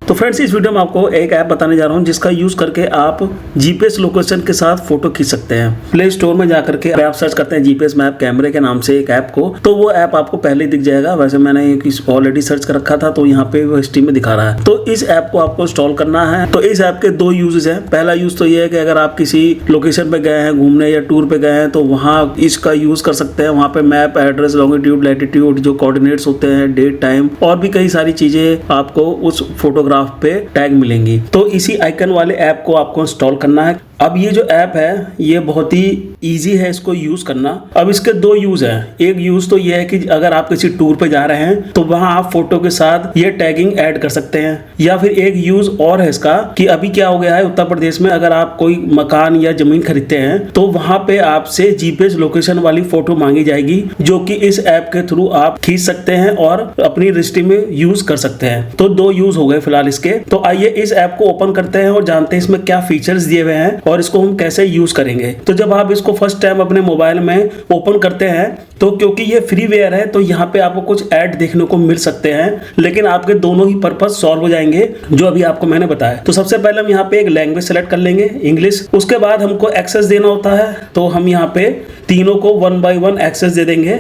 तो फ्रेंड्स, इस वीडियो में आपको एक ऐप बताने जा रहा हूँ जिसका यूज करके आप जीपीएस लोकेशन के साथ फोटो खींच सकते हैं। प्ले स्टोर में जाकर के आप सर्च करते हैं जीपीएस मैप कैमरे के नाम से एक ऐप को, तो वो ऐप आपको पहले ही दिख जाएगा। वैसे मैंने ऑलरेडी सर्च कर रखा था, तो यहाँ पे वो हिस्ट्री में दिखा रहा है। तो इस ऐप को आपको इंस्टॉल करना है। तो इस ऐप के दो यूजेस हैं। पहला यूज तो ये है कि अगर आप किसी लोकेशन पे गए हैं घूमने या टूर पे गए हैं तो वहाँ इसका यूज कर सकते हैं। वहाँ पे मैप, एड्रेस, लॉन्गिट्यूड, लैटिट्यूड, जो कोऑर्डिनेट्स होते हैं, डेट, टाइम और भी कई सारी चीजें आपको उस फोटोग्राफ पे टैग मिलेंगी। तो इसी आइकन वाले ऐप को आपको इंस्टॉल करना है। अब ये जो ऐप है ये बहुत ही इजी है इसको यूज करना। अब इसके दो यूज हैं। एक यूज तो ये है कि अगर आप किसी टूर पे जा रहे हैं तो वहां आप फोटो के साथ ये टैगिंग ऐड कर सकते हैं। या फिर एक यूज और है इसका कि अभी क्या हो गया है, उत्तर प्रदेश में अगर आप कोई मकान या जमीन खरीदते हैं तो वहां पे आपसे जीपीएस लोकेशन वाली फोटो मांगी जाएगी, जो कि इस ऐप के थ्रू आप खींच सकते हैं और अपनी रजिस्ट्री में यूज कर सकते हैं। तो दो यूज हो गए फिलहाल इसके। तो आइए इस ऐप को ओपन करते हैं और जानते हैं इसमें क्या फीचर्स दिए हुए हैं और इसको हम कैसे यूज करेंगे। तो जब आप इसको फर्स्ट टाइम अपने मोबाइल में ओपन करते हैं तो क्योंकि ये फ्रीवेयर है तो यहाँ पे आपको कुछ ऐड देखने को मिल सकते हैं, लेकिन आपके दोनों ही पर्पस सॉल्व हो जाएंगे जो अभी आपको मैंने बताया। तो सबसे पहले हम यहाँ पे एक लैंग्वेज सेलेक्ट कर लेंगे, इंग्लिश। उसके बाद हमको एक्सेस देना होता है, तो हम यहाँ पे तीनों को 1 by 1 एक्सेस दे देंगे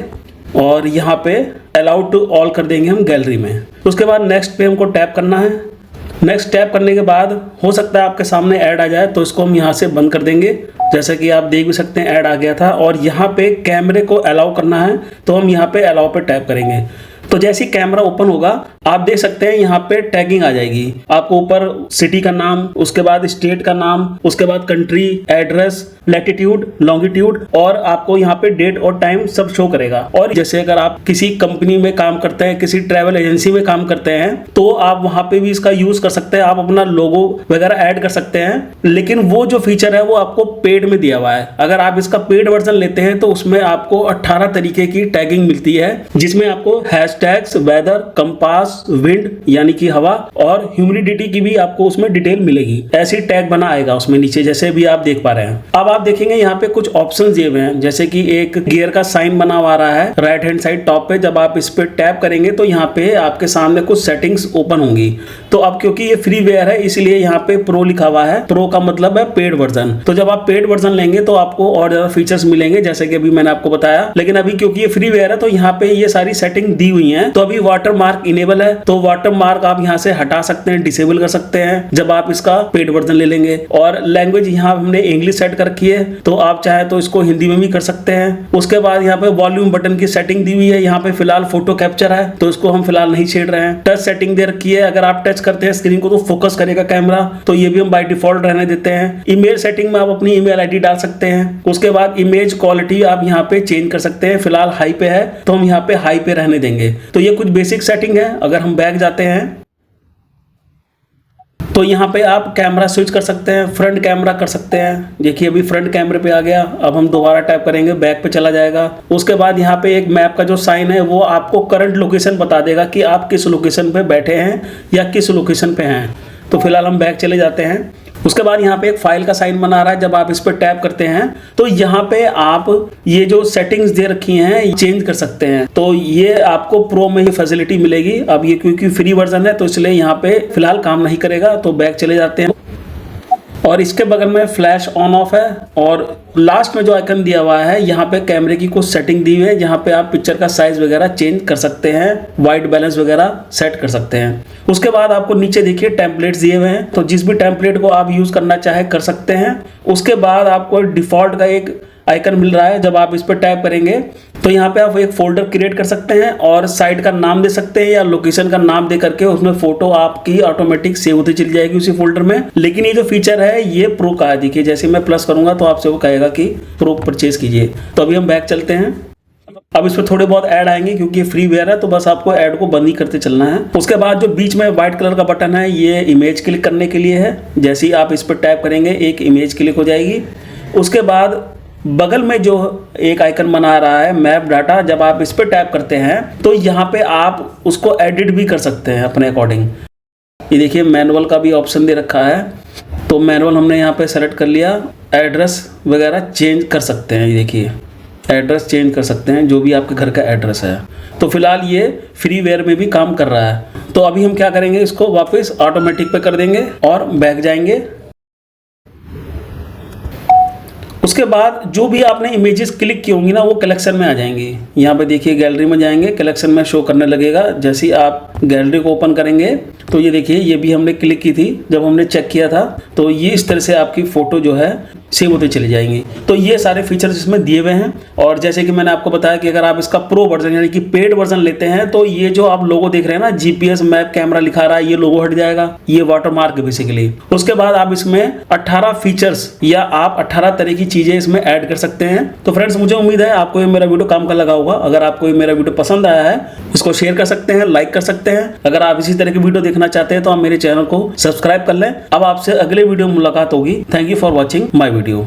और यहाँ पे अलाउ टू ऑल कर देंगे हम गैलरी में। उसके बाद नेक्स्ट पे हमको टैप करना है। नेक्स्ट टैप करने के बाद हो सकता है आपके सामने ऐड आ जाए, तो इसको हम यहाँ से बंद कर देंगे। जैसे कि आप देख भी सकते हैं ऐड आ गया था। और यहाँ पे कैमरे को अलाउ करना है, तो हम यहाँ पे अलाउ पे टैप करेंगे। तो जैसे ही कैमरा ओपन होगा आप देख सकते हैं यहाँ पे टैगिंग आ जाएगी। आपको ऊपर सिटी का नाम, उसके बाद स्टेट का नाम, उसके बाद कंट्री, एड्रेस, लैटिट्यूड, लॉन्गिट्यूड और आपको यहाँ पे डेट और टाइम सब शो करेगा। और जैसे अगर आप किसी कंपनी में काम करते हैं, किसी ट्रैवल एजेंसी में काम करते हैं तो आप वहां पे भी इसका यूज कर सकते हैं। आप अपना लोगो वगैरह ऐड कर सकते हैं, लेकिन वो जो फीचर है वो आपको पेड में दिया हुआ है। अगर आप इसका पेड वर्जन लेते हैं तो उसमें आपको 18 तरीके की टैगिंग मिलती है, जिसमें आपको हैशटैग्स, वेदर, कंपास, विंड यानी कि हवा और ह्यूमिडिटी की भी आपको उसमें डिटेल मिलेगी। ऐसी टैग बना आएगा उसमें नीचे, जैसे भी आप देख पा रहे हैं। अब आप देखेंगे यहाँ पे कुछ ऑप्शन दिए हुए हैं, जैसे कि एक गियर का साइन बना हुआ रहा है राइट हैंड साइड टॉप पे। जब आप इस पे टैप करेंगे तो यहाँ पे आपके सामने कुछ सेटिंग्स ओपन होंगी। तो अब क्योंकि ये फ्रीवेयर है इसलिए यहाँ पे प्रो लिखा हुआ है। प्रो का मतलब है पेड वर्जन। तो जब आप पेड वर्जन लेंगे तो आपको और ज्यादा फीचर्स मिलेंगे, जैसे कि अभी मैंने आपको बताया। लेकिन अभी क्योंकि ये फ्रीवेयर है तो यहाँ पे ये सारी सेटिंग दी हुई है। तो अभी वाटर मार्क इनेबल है, तो वाटर मार्क आप यहाँ से हटा सकते हैं, डिसेबल कर सकते हैं जब आप इसका पेड वर्जन ले लेंगे। और लैंग्वेज यहाँ हमने इंग्लिश सेट कर रखी है, तो आप चाहे तो इसको हिंदी में भी कर सकते हैं। उसके बाद यहाँ पे वॉल्यूम बटन की सेटिंग दी हुई है। यहाँ पे फिलहाल फोटो कैप्चर है तो इसको हम फिलहाल नहीं छेड़ रहे हैं। टच सेटिंग दे रखी है, अगर आप टच करते हैं स्क्रीन को तो फोकस करेगा कैमरा, तो ये भी हम बाय डिफॉल्ट रहने देते हैं। ईमेल सेटिंग में आप अपनी ईमेल आईडी डाल सकते हैं। उसके बाद इमेज क्वालिटी आप यहाँ पे चेंज कर सकते हैं। फिलहाल हाई पे है तो हम यहाँ पे हाई पे रहने देंगे। तो ये कुछ बेसिक सेटिंग है। अगर हम बैक जाते हैं तो यहाँ पे आप कैमरा स्विच कर सकते हैं, फ्रंट कैमरा कर सकते हैं। देखिए अभी फ्रंट कैमरे पे आ गया। अब हम दोबारा टैप करेंगे, बैक पे चला जाएगा। उसके बाद यहाँ पे एक मैप का जो साइन है वो आपको करंट लोकेशन बता देगा कि आप किस लोकेशन पे बैठे हैं या किस लोकेशन पे हैं। तो फिलहाल हम बैक चले जाते हैं। उसके बाद यहाँ पे एक फाइल का साइन बना रहा है। जब आप इस पर टैप करते हैं तो यहाँ पे आप ये जो सेटिंग्स दे रखी हैं चेंज कर सकते हैं। तो ये आपको प्रो में ही फैसिलिटी मिलेगी। अब ये क्योंकि फ्री वर्जन है तो इसलिए यहाँ पे फिलहाल काम नहीं करेगा। तो बैक चले जाते हैं और इसके बगल में फ्लैश ऑन ऑफ है। और लास्ट में जो आइकन दिया हुआ है यहाँ पे कैमरे की कुछ सेटिंग दी हुई है, जहाँ पे आप पिक्चर का साइज वगैरह चेंज कर सकते हैं, वाइट बैलेंस वगैरह सेट कर सकते हैं। उसके बाद आपको नीचे देखिए टेम्पलेट्स दिए हुए हैं, तो जिस भी टेम्पलेट को आप यूज करना चाहे कर सकते हैं। उसके बाद आपको डिफॉल्ट का एक आइकन मिल रहा है। जब आप इस पर टैप करेंगे तो यहाँ पे आप एक फोल्डर क्रिएट कर सकते हैं और साइट का नाम दे सकते हैं या लोकेशन का नाम दे करके उसमें फोटो आपकी ऑटोमेटिक सेव होती चली जाएगी उसी फोल्डर में। लेकिन ये जो फीचर है ये प्रो का है। देखिए जैसे मैं प्लस करूंगा तो आपसे वो कहेगा कि प्रो परचेज कीजिए। तो अभी हम बैक चलते हैं। अब इस पर थोड़े बहुत ऐड आएंगे क्योंकि ये फ्रीवेयर है, तो बस आपको ऐड को बंद ही करते चलना है। उसके बाद जो बीच में व्हाइट कलर का बटन है ये इमेज क्लिक करने के लिए है। जैसे ही आप इस पर टैप करेंगे एक इमेज क्लिक हो जाएगी। उसके बाद बगल में जो एक आइकन बना रहा है मैप डाटा, जब आप इस पर टैप करते हैं तो यहाँ पे आप उसको एडिट भी कर सकते हैं अपने अकॉर्डिंग। ये देखिए मैनुअल का भी ऑप्शन दे रखा है, तो मैनुअल हमने यहाँ पे सेलेक्ट कर लिया। एड्रेस वगैरह चेंज कर सकते हैं, ये देखिए एड्रेस चेंज कर सकते हैं जो भी आपके घर का एड्रेस है। तो फिलहाल ये फ्रीवेयर में भी काम कर रहा है। तो अभी हम क्या करेंगे, इसको वापस ऑटोमेटिक पे कर देंगे और बैक जाएंगे। उसके बाद जो भी आपने इमेजेस क्लिक की होंगी ना वो कलेक्शन में आ जाएंगी। यहाँ पे देखिए गैलरी में जाएंगे, कलेक्शन में शो करने लगेगा। जैसे ही आप गैलरी को ओपन करेंगे तो ये देखिए ये भी हमने क्लिक की थी जब हमने चेक किया था, तो ये इस तरह से आपकी फ़ोटो जो है सेव होते चली जाएंगी। तो ये सारे फीचर्स इसमें दिए हुए हैं। और जैसे कि मैंने आपको बताया कि अगर आप इसका प्रो वर्जन यानी कि पेड वर्जन लेते हैं तो ये जो आप लोगो देख रहे हैं ना, जीपीएस मैप कैमरा लिखा रहा है, ये लोगो हट जाएगा, ये वाटरमार्क बेसिकली। उसके बाद आप इसमें 18 फीचर्स या आप 18 तरह की चीजें इसमें ऐड कर सकते हैं। तो फ्रेंड्स मुझे उम्मीद है आपको ये मेरा वीडियो काम का लगा होगा। अगर आपको ये मेरा वीडियो पसंद आया है इसको शेयर कर सकते हैं, लाइक कर सकते हैं। अगर आप इसी तरह की वीडियो देखना चाहते हैं तो आप मेरे चैनल को सब्सक्राइब कर लें। अब आपसे अगले वीडियो में मुलाकात होगी। Thank you for watching my video.